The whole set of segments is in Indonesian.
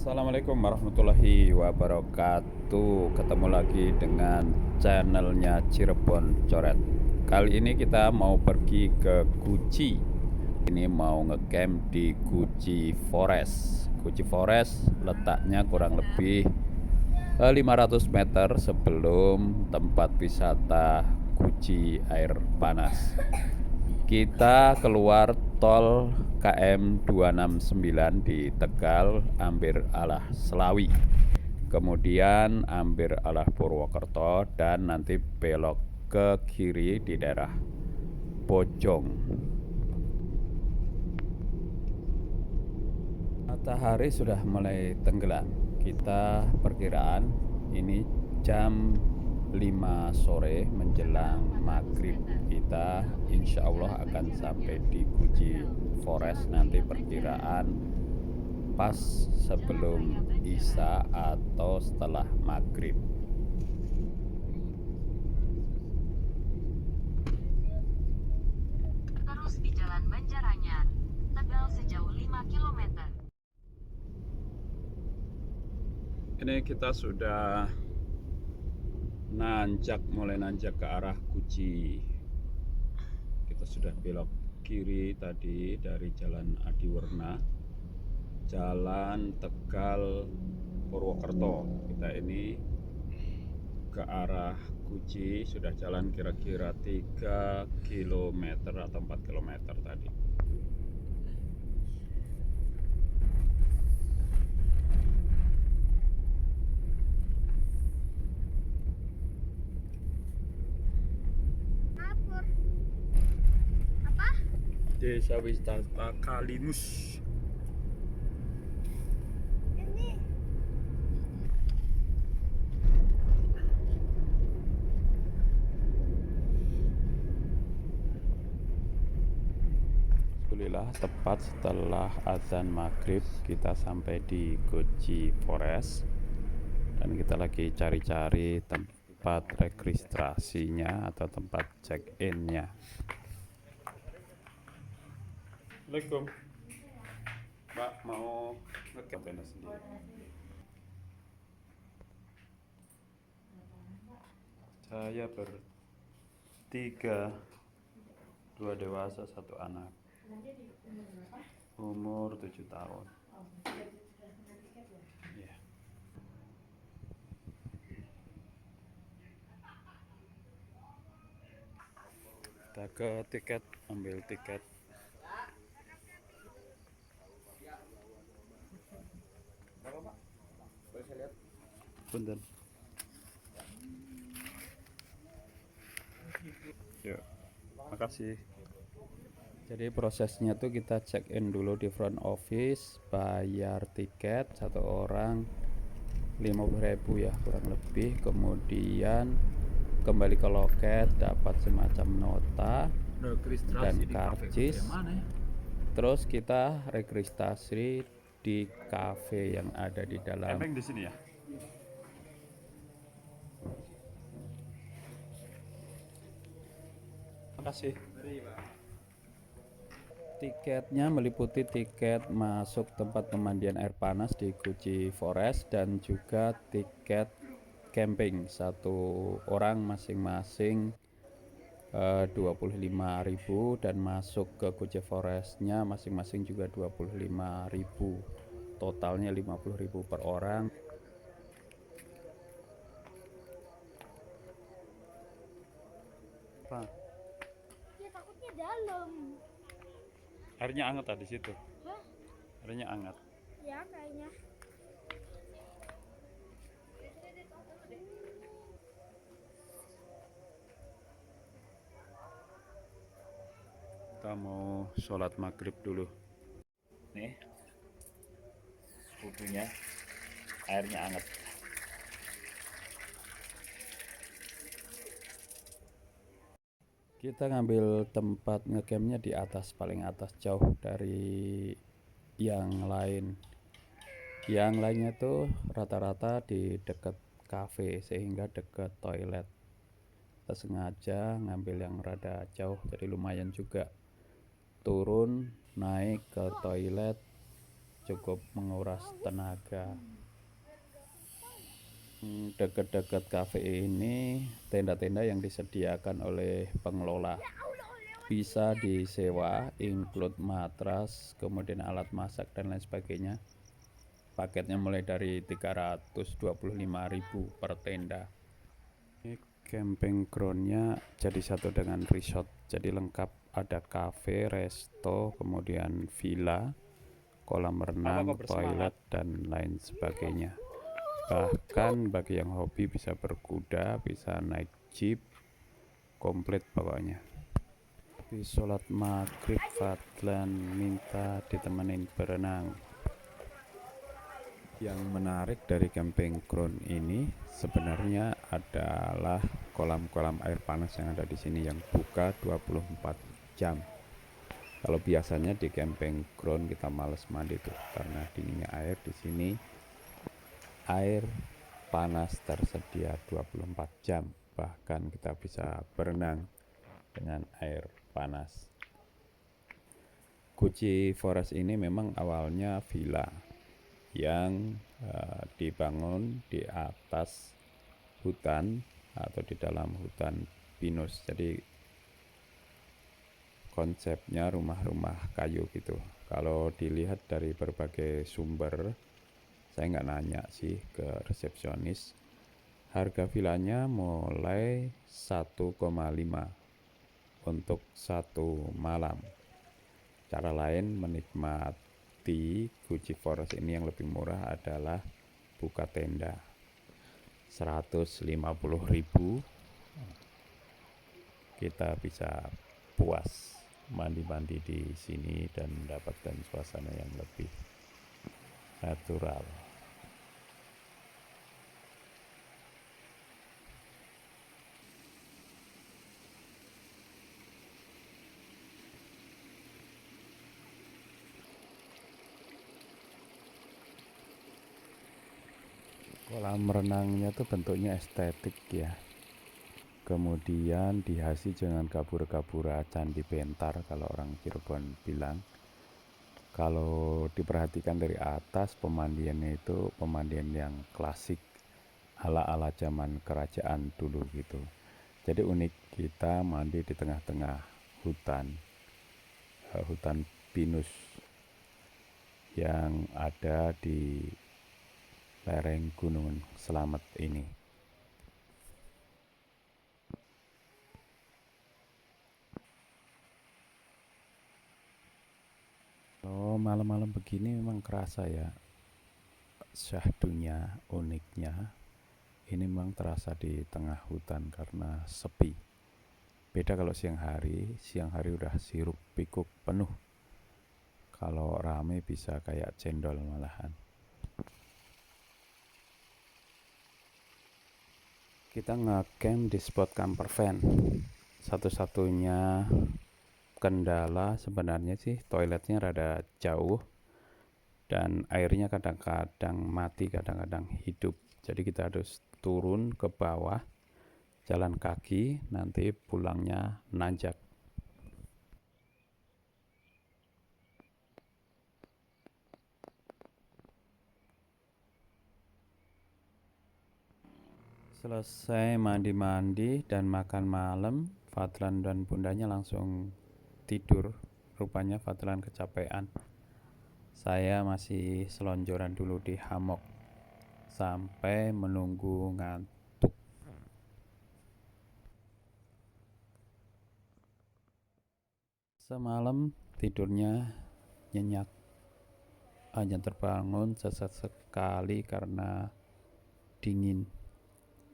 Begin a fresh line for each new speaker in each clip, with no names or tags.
Assalamualaikum warahmatullahi wabarakatuh. Ketemu lagi dengan channelnya Cirebon Coret. Kali ini kita mau pergi ke Guci. Ini mau ngecamp di Guci Forest. Guci Forest letaknya kurang lebih 500 meter sebelum tempat wisata Guci Air Panas. Kita keluar tol KM 269 di Tegal, Ambir Alah Selawi. Kemudian Ambir Alah Purwokerto dan nanti belok ke kiri di daerah Bojong. Matahari sudah mulai tenggelam. Kita perkiraan ini jam 5 sore menjelang maghrib. Kita insya Allah akan sampai di Guci Forest nanti perkiraan pas sebelum Isya atau setelah maghrib.
Terus di Jalan Banjaranyar, Tegal sejauh 5 km.
Ini kita sudah mulai nanjak ke arah Guci. Kita sudah belok kiri tadi dari Jalan Adiwerna, Jalan Tegal Purwokerto. Kita ini ke arah Guci sudah jalan kira-kira 3 km atau 4 km tadi. Desa Wisata Kalimus. Alhamdulillah tepat setelah azan maghrib kita sampai di Guci Forest dan kita lagi cari-cari tempat registrasinya atau tempat check-innya. Assalamualaikum. Mbak mau ngecamp sendiri. Saya bertiga, 2 dewasa, 1 anak. Umur 7 tahun. Iya. Kita ke tiket, ambil tiket. Punten. Yuk, makasih. Jadi prosesnya tuh kita check in dulu di front office, bayar tiket satu orang 50.000 ya kurang lebih, kemudian kembali ke loket dapat semacam nota dan karcis. Terus kita registrasi di kafe yang ada di dalam. Emang di sini ya? Makasih. Tiketnya meliputi tiket masuk tempat pemandian air panas di Guci Forest dan juga tiket camping satu orang masing-masing 25.000 dan masuk ke Guci Forestnya masing-masing juga 25.000, totalnya 50.000 per orang. Apa?
Ya takutnya dalam.
Airnya hangat tadi situ.
Hah?
Airnya hangat.
Ya kayaknya.
Kita mau sholat maghrib dulu. Nih, wudhunya, airnya hangat. Kita ngambil tempat ngecampnya di atas, paling atas, jauh dari yang lain. Yang lainnya tuh rata-rata di dekat kafe sehingga dekat toilet. Kita sengaja ngambil yang rada jauh, jadi lumayan juga turun naik ke toilet cukup menguras tenaga. Dekat-dekat kafe ini tenda-tenda yang disediakan oleh pengelola, bisa disewa, include matras, kemudian alat masak dan lain sebagainya. Paketnya mulai dari 325.000 per tenda. Ini camping groundnya jadi satu dengan resort, jadi lengkap, ada cafe, resto, kemudian villa, kolam renang, toilet dan lain sebagainya. Bahkan bagi yang hobi bisa berkuda, bisa naik jeep, komplit pokoknya. Di sholat maghrib Fadlan minta ditemenin berenang. Yang menarik dari camping ground ini sebenarnya adalah kolam-kolam air panas yang ada di sini yang buka 24 jam. Kalau biasanya di camping ground kita males mandi tuh karena dinginnya air, di sini air panas tersedia 24 jam. Bahkan kita bisa berenang dengan air panas. Gucci Forest ini memang awalnya villa yang dibangun di atas hutan atau di dalam hutan pinus. Jadi konsepnya rumah-rumah kayu gitu. Kalau dilihat dari berbagai sumber, saya nggak nanya sih ke resepsionis, harga villanya mulai 1,5 untuk 1 malam. Cara lain menikmati Gucci Forest ini yang lebih murah adalah buka tenda 150.000, kita bisa puas mandi-mandi di sini dan mendapatkan suasana yang lebih natural. Kolam renangnya tuh bentuknya estetik ya. Kemudian dihiasi dengan gapura-gapura candi bentar kalau orang Cirebon bilang. Kalau diperhatikan dari atas, pemandiannya itu pemandian yang klasik ala-ala zaman kerajaan dulu gitu. Jadi unik, kita mandi di tengah-tengah hutan pinus yang ada di lereng Gunung Slamet ini. Oh, malam-malam begini memang kerasa ya syahdunya, uniknya. Ini memang terasa di tengah hutan karena sepi. Beda kalau siang hari udah hiruk pikuk penuh. Kalau rame bisa kayak cendol malahan. Kita ngecamp di spot camper van. Satu-satunya kendala sebenarnya sih toiletnya rada jauh dan airnya kadang-kadang mati, kadang-kadang hidup. Jadi kita harus turun ke bawah, jalan kaki, nanti pulangnya nanjak. Selesai mandi-mandi dan makan malam, Fadlan dan bundanya langsung tidur. Rupanya Fadlan kecapean. Saya masih selonjoran dulu di hammock sampai menunggu ngantuk. Semalam tidurnya nyenyak, hanya terbangun sesekali karena dingin.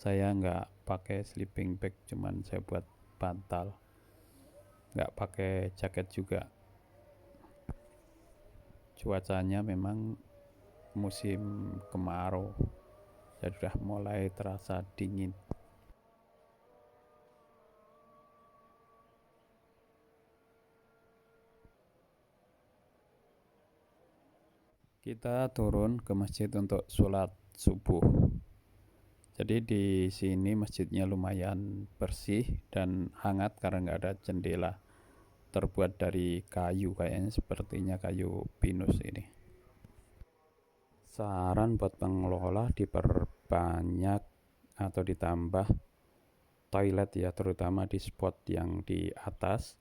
Saya nggak pakai sleeping bag, cuman saya buat bantal, nggak pakai jaket juga. Cuacanya memang musim kemarau, jadi sudah mulai terasa dingin. Kita turun ke masjid untuk sholat subuh. Jadi di sini masjidnya lumayan bersih dan hangat karena nggak ada jendela. Terbuat dari kayu, kayaknya sepertinya kayu pinus ini. Saran buat pengelola diperbanyak atau ditambah toilet ya, terutama di spot yang di atas,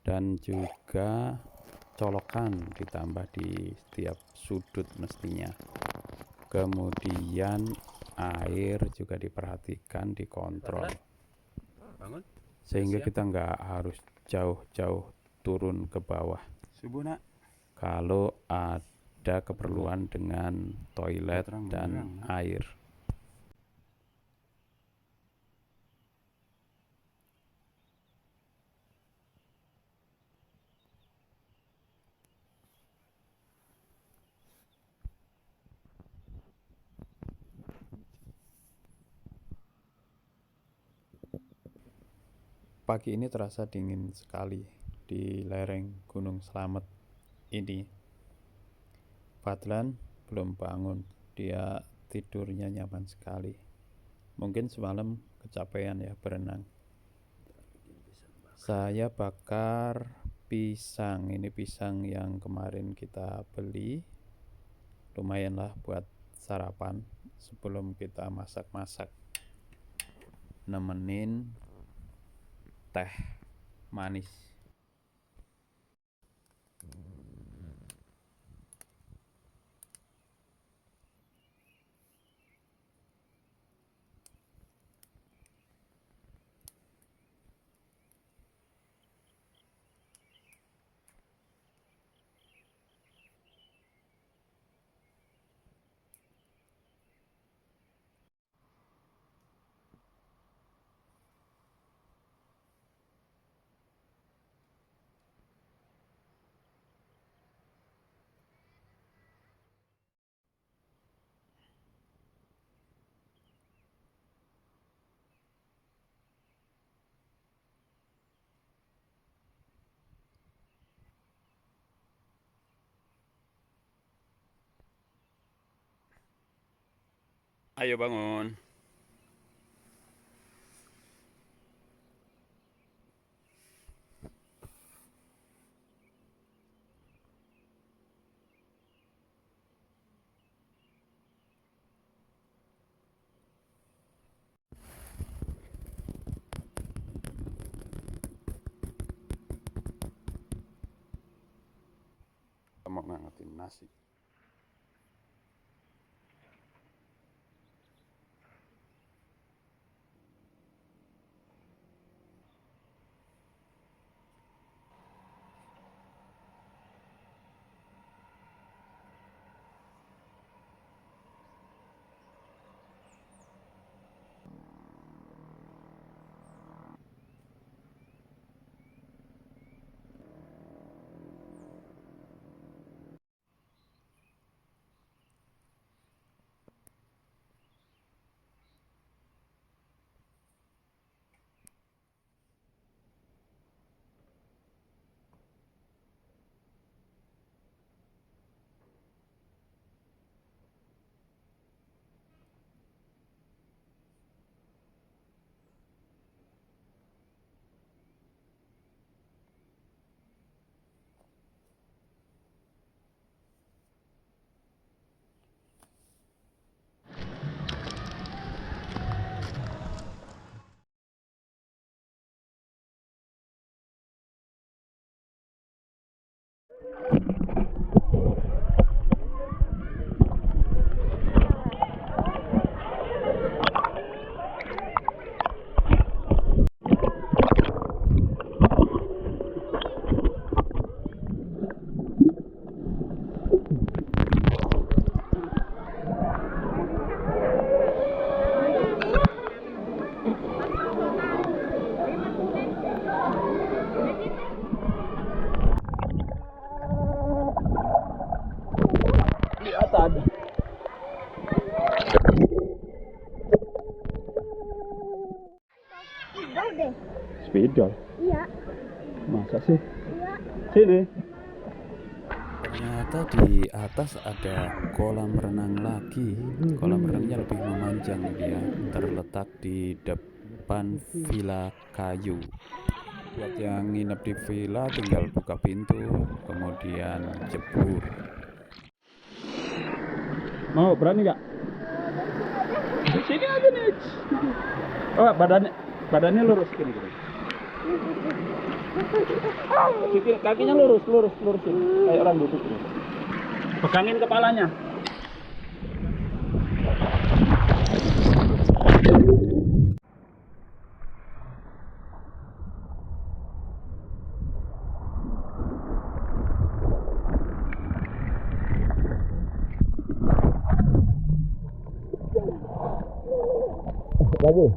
dan juga colokan ditambah di setiap sudut mestinya. Kemudian air juga diperhatikan, dikontrol, sehingga kita nggak harus jauh-jauh turun ke bawah
Subuh nak.
kalau ada keperluan dengan toilet dan air. Pagi ini terasa dingin sekali di lereng Gunung Slamet ini. Fadlan belum bangun, dia tidurnya nyaman sekali. Mungkin semalam kecapean ya berenang. Saya bakar pisang, ini pisang yang kemarin kita beli. Lumayan lah buat sarapan sebelum kita masak-masak. Nemenin teh manis. Ayo bangun. Kita mau ngangetin nasi.
Tahu deh.
Spidol?
Iya.
Masa sih?
Iya.
Sini. Ternyata di atas ada kolam renang lagi. Kolam renangnya lebih memanjang dia, terletak di depan villa kayu. Buat yang nginep di villa tinggal buka pintu, kemudian jebur. Mau berani nggak? Sini aja nih. Oh, badannya lurus gini gini. Kakinya lurusin. Kayak orang duduk gitu. Pegangin kepalanya.
Lagi.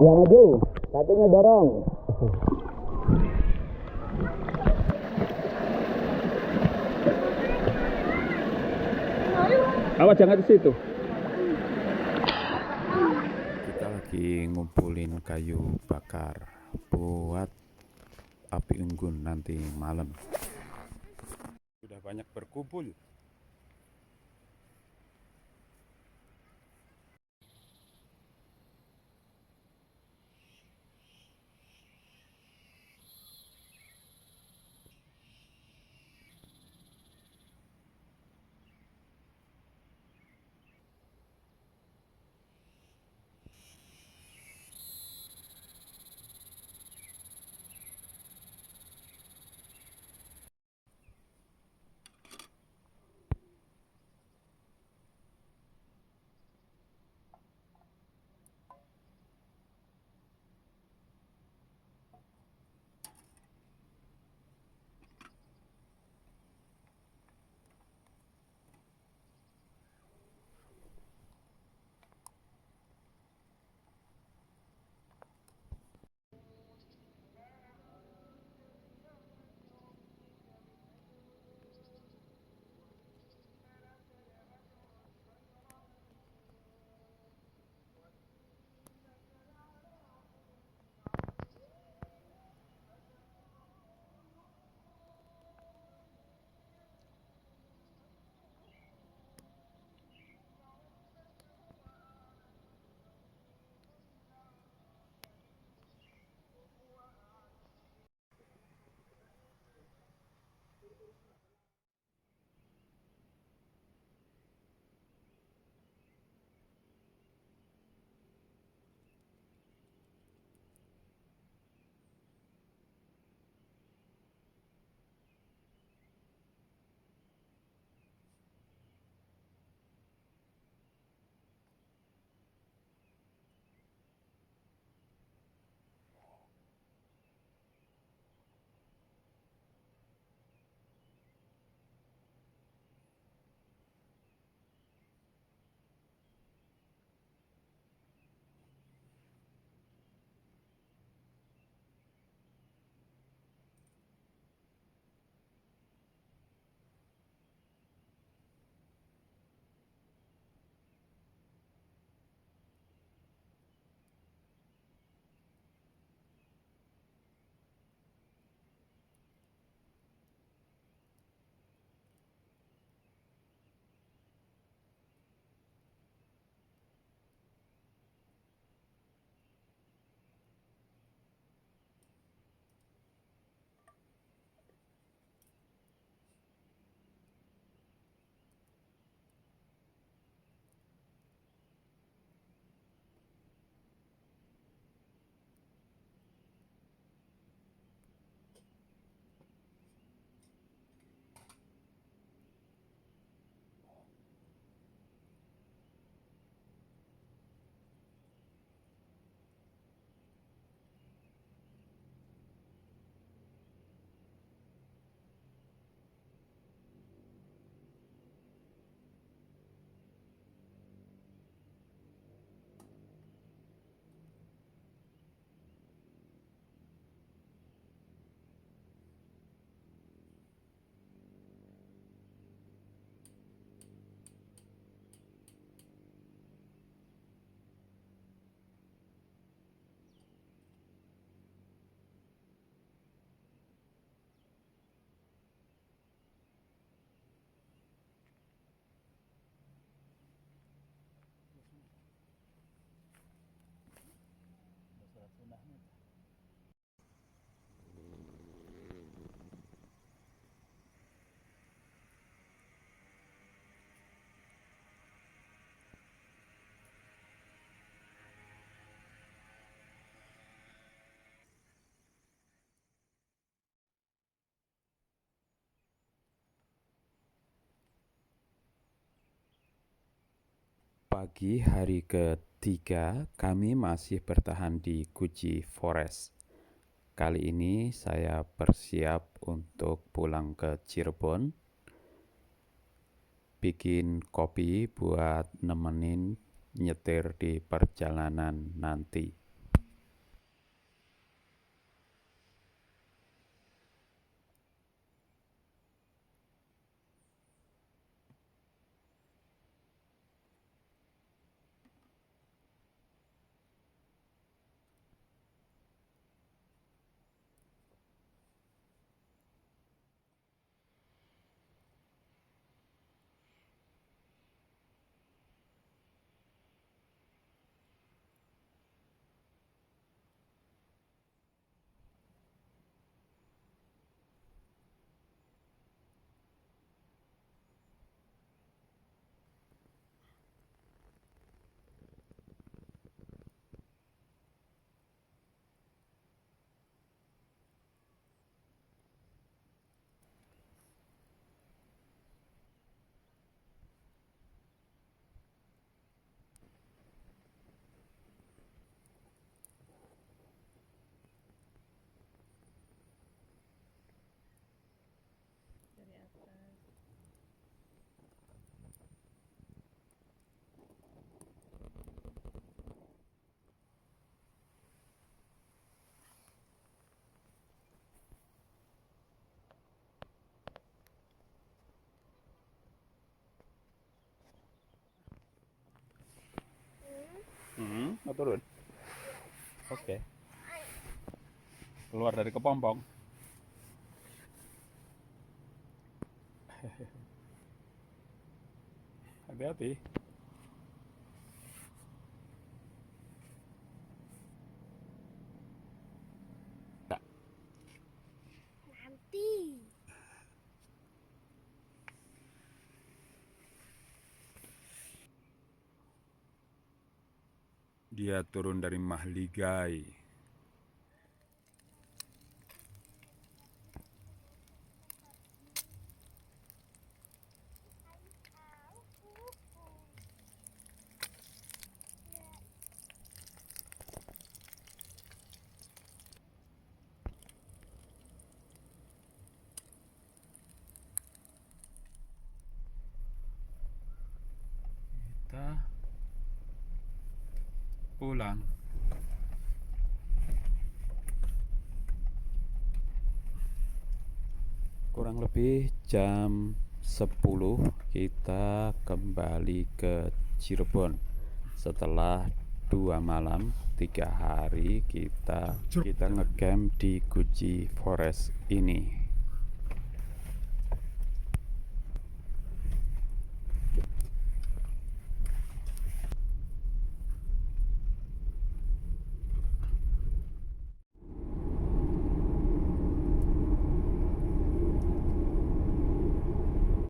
Yang maju, kakinya dorong.
Awas jangan di situ. Kita lagi ngumpulin kayu bakar buat api unggun nanti malam. Sudah banyak berkumpul. Pagi hari ketiga, kami masih bertahan di Guji Forest. Kali ini saya bersiap untuk pulang ke Cirebon, bikin kopi buat nemenin nyetir di perjalanan nanti. Mau turun? Oke. Keluar dari kepompong. Hati-hati.
Nanti.
Dia turun dari Mahligai. Kita pulang. Kurang lebih jam 10 kita kembali ke Cirebon. Setelah 2 malam 3 hari kita ngecamp di Guji Forest ini.